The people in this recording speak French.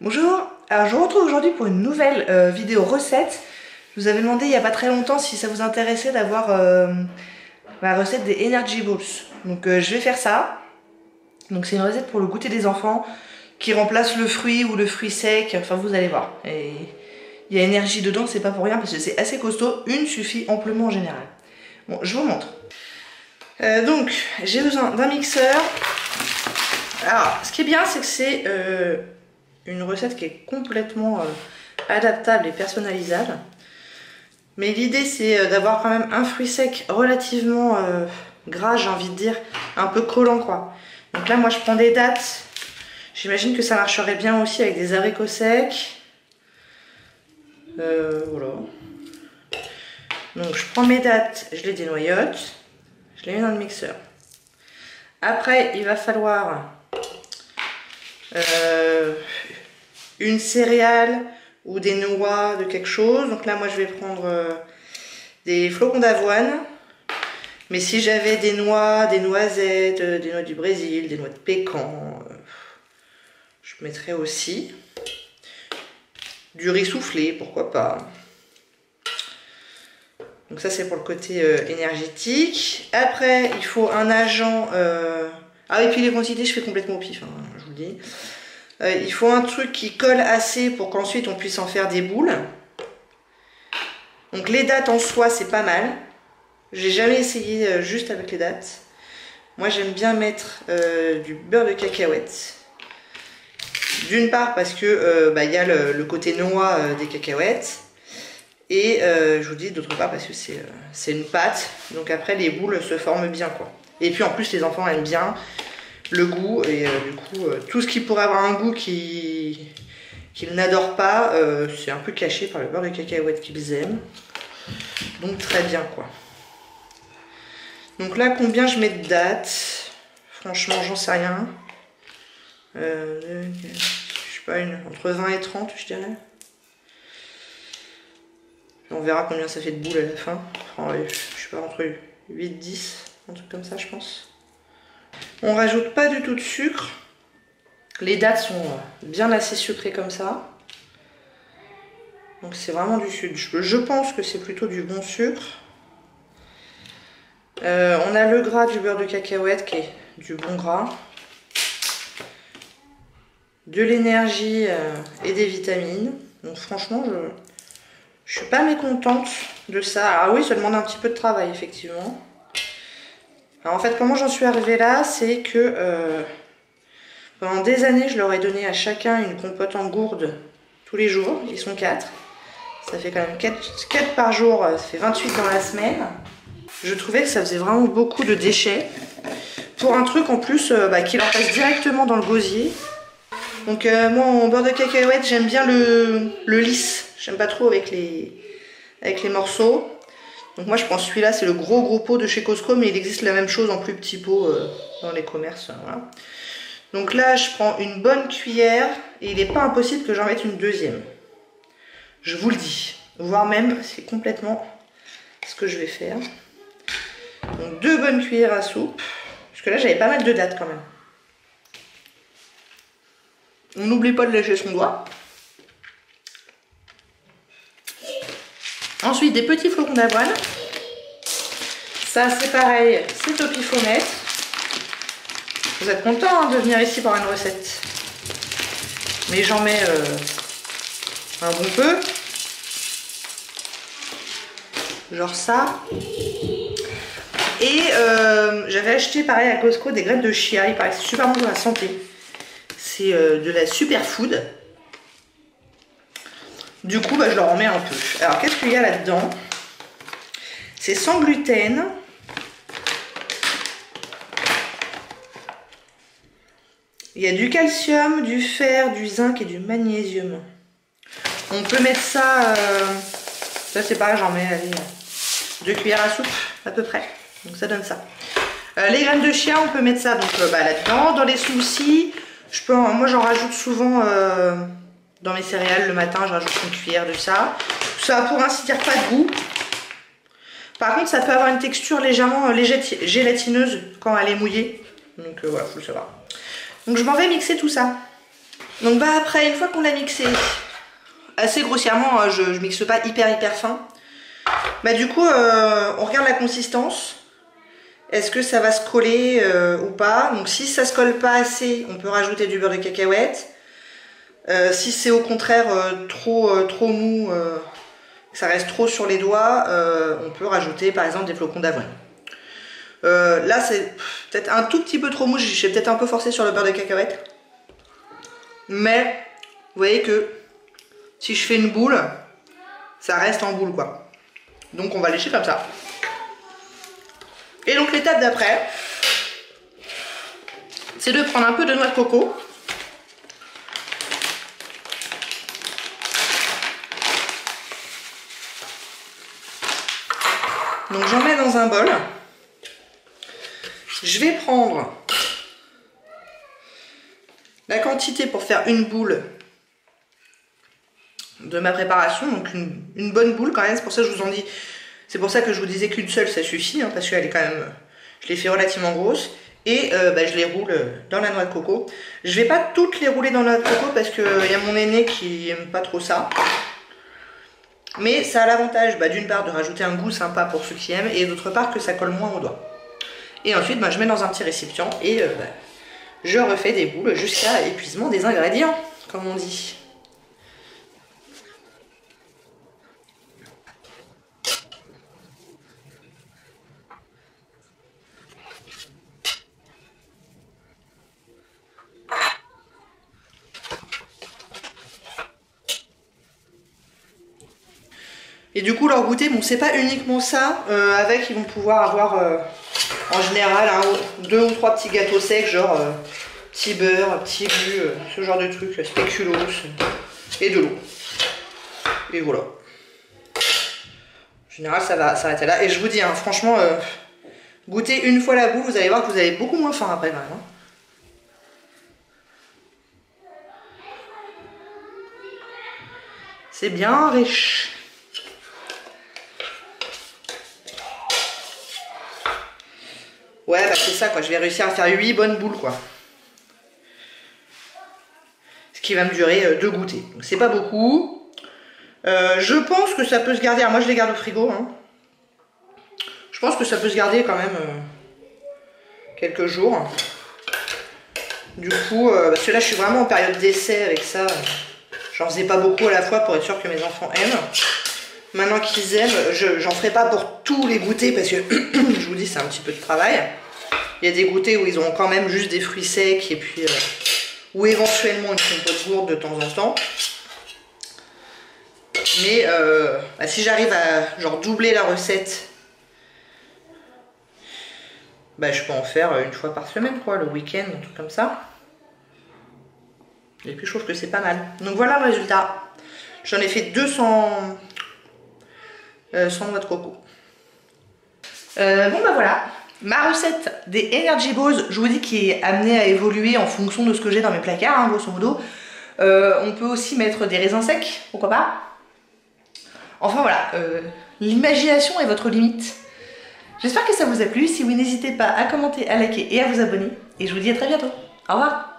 Bonjour, alors je vous retrouve aujourd'hui pour une nouvelle vidéo recette. Je vous avais demandé il n'y a pas très longtemps si ça vous intéressait d'avoir la recette des Energy Balls. Donc je vais faire ça. Donc c'est une recette pour le goûter des enfants qui remplace le fruit ou le fruit sec, enfin vous allez voir. Et il y a énergie dedans, c'est pas pour rien parce que c'est assez costaud, une suffit amplement en général. Bon, je vous montre. Donc j'ai besoin d'un mixeur. Alors ce qui est bien c'est que c'est une recette qui est complètement adaptable et personnalisable. Mais l'idée c'est d'avoir quand même un fruit sec relativement gras, j'ai envie de dire, un peu collant quoi. Donc là moi je prends des dattes, j'imagine que ça marcherait bien aussi avec des haricots secs. Voilà. Donc je prends mes dattes, je les dénoyote, je les mets dans le mixeur. Après il va falloir une céréale ou des noix de quelque chose. Donc là moi je vais prendre des flocons d'avoine. Mais si j'avais des noix, des noisettes, des noix du Brésil, des noix de pécan, je mettrais aussi du riz soufflé, pourquoi pas. Donc ça c'est pour le côté énergétique. Après il faut un agent. Ah et puis les quantités je fais complètement au pif, hein, je vous le dis. Il faut un truc qui colle assez pour qu'ensuite on puisse en faire des boules. Donc les dattes en soi c'est pas mal. J'ai jamais essayé juste avec les dattes. Moi j'aime bien mettre du beurre de cacahuète. D'une part parce que y a le côté noix des cacahuètes. Et je vous dis d'autre part parce que c'est une pâte. Donc après les boules se forment bien quoi. Et puis en plus les enfants aiment bien le goût. Et du coup tout ce qui pourrait avoir un goût qu'ils n'adorent pas, c'est un peu caché par le beurre de cacahuète qu'ils aiment. Donc très bien quoi. Donc là, combien je mets de dattes? Franchement, j'en sais rien. Je sais pas, entre 20 et 30, je dirais. On verra combien ça fait de boules à la fin. Enfin, je sais pas, entre 8 et 10, un truc comme ça, je pense. On rajoute pas du tout de sucre. Les dattes sont bien assez sucrées comme ça. Donc c'est vraiment du sucre. Je pense que c'est plutôt du bon sucre. On a le gras du beurre de cacahuète qui est du bon gras, de l'énergie et des vitamines. Donc franchement, je suis pas mécontente de ça. Ah oui, ça demande un petit peu de travail effectivement. Alors en fait, comment j'en suis arrivée là, c'est que pendant des années, je leur ai donné à chacun une compote en gourde tous les jours. Ils sont 4. Ça fait quand même 4 par jour, ça fait 28 dans la semaine. Je trouvais que ça faisait vraiment beaucoup de déchets pour un truc en plus qui leur passe directement dans le gosier. Donc moi en beurre de cacahuète j'aime bien le lisse, j'aime pas trop avec les morceaux. Donc moi je prends celui-là, c'est le gros pot de chez Costco, mais il existe la même chose en plus petit pot dans les commerces. Voilà. Donc là je prends une bonne cuillère et il n'est pas impossible que j'en mette une deuxième. Je vous le dis, voire même c'est complètement ce que je vais faire. Donc 2 bonnes cuillères à soupe, parce que là j'avais pas mal de dattes quand même. On n'oublie pas de lécher son doigt. Ensuite des petits flocons d'avoine. Ça c'est pareil, c'est au pifomètre. Vous êtes content de venir ici pour une recette. Mais j'en mets un bon peu. Genre ça. Et j'avais acheté pareil à Costco des graines de chia, il paraît que c'est super bon pour la santé. C'est de la superfood. Du coup je leur en mets un peu. Alors qu'est-ce qu'il y a là-dedans? C'est sans gluten. Il y a du calcium, du fer, du zinc et du magnésium. On peut mettre ça... ça c'est pareil, j'en mets 2 cuillères à soupe à peu près. Donc ça donne ça. Les graines de chia, on peut mettre ça donc là-dedans. Dans les smoothies, moi j'en rajoute souvent dans mes céréales le matin, je rajoute une cuillère de ça. Ça a pour ainsi dire pas de goût. Par contre, ça peut avoir une texture légèrement gélatineuse quand elle est mouillée. Donc voilà, faut le savoir. Donc je m'en vais mixer tout ça. Donc bah après, une fois qu'on l'a mixé assez grossièrement, hein, je mixe pas hyper fin. Bah du coup, on regarde la consistance. Est-ce que ça va se coller ou pas? Donc si ça se colle pas assez, on peut rajouter du beurre de cacahuète. Si c'est au contraire trop mou, ça reste trop sur les doigts, on peut rajouter par exemple des flocons d'avoine. Là c'est peut-être un tout petit peu trop mou, j'ai peut-être un peu forcé sur le beurre de cacahuète. Mais vous voyez que si je fais une boule, ça reste en boule quoi. Donc on va lécher comme ça. Et donc l'étape d'après, c'est de prendre un peu de noix de coco. Donc j'en mets dans un bol. Je vais prendre la quantité pour faire une boule de ma préparation. Donc une bonne boule quand même, c'est pour ça que je vous en dis. C'est pour ça que je vous disais qu'une seule ça suffit, hein, parce qu'elle est quand même, je l'ai fait relativement grosse. Et bah, je les roule dans la noix de coco. Je vais pas toutes les rouler dans la noix de coco parce qu'il y a mon aîné qui aime pas trop ça. Mais ça a l'avantage bah, d'une part de rajouter un goût sympa pour ceux qui aiment et d'autre part que ça colle moins aux doigts. Et ensuite bah, je mets dans un petit récipient et bah, je refais des boules jusqu'à épuisement des ingrédients, comme on dit. Et du coup leur goûter, bon c'est pas uniquement ça, avec ils vont pouvoir avoir en général 2 ou 3 petits gâteaux secs, genre petit beurre, petit jus, ce genre de truc, spéculoos et de l'eau. Et voilà. En général ça va s'arrêter là. Et je vous dis, hein, franchement, goûtez une fois la boue, vous allez voir que vous avez beaucoup moins faim après quand même. Hein. C'est bien riche. Ouais, bah c'est ça quoi, je vais réussir à faire 8 bonnes boules quoi. Ce qui va me durer 2 goûters. Donc c'est pas beaucoup. Je pense que ça peut se garder, alors moi je les garde au frigo. Hein. Je pense que ça peut se garder quand même quelques jours. Du coup, parce que là je suis vraiment en période d'essai avec ça. J'en faisais pas beaucoup à la fois pour être sûr que mes enfants aiment. Maintenant qu'ils aiment, j'en ferai pas pour tous les goûters parce que je vous dis c'est un petit peu de travail. Il y a des goûters où ils ont quand même juste des fruits secs et puis ou éventuellement une compote gourde de temps en temps. Mais bah, si j'arrive à genre doubler la recette, bah, je peux en faire une fois par semaine quoi, le week-end, un truc comme ça. Et puis je trouve que c'est pas mal. Donc voilà le résultat. J'en ai fait 200 sans noix de coco. Bon bah voilà, ma recette des Energy Balls, je vous dis qui est amenée à évoluer en fonction de ce que j'ai dans mes placards, hein, grosso modo. On peut aussi mettre des raisins secs, pourquoi pas. Enfin voilà, l'imagination est votre limite. J'espère que ça vous a plu, si oui n'hésitez pas à commenter, à liker et à vous abonner. Et je vous dis à très bientôt. Au revoir.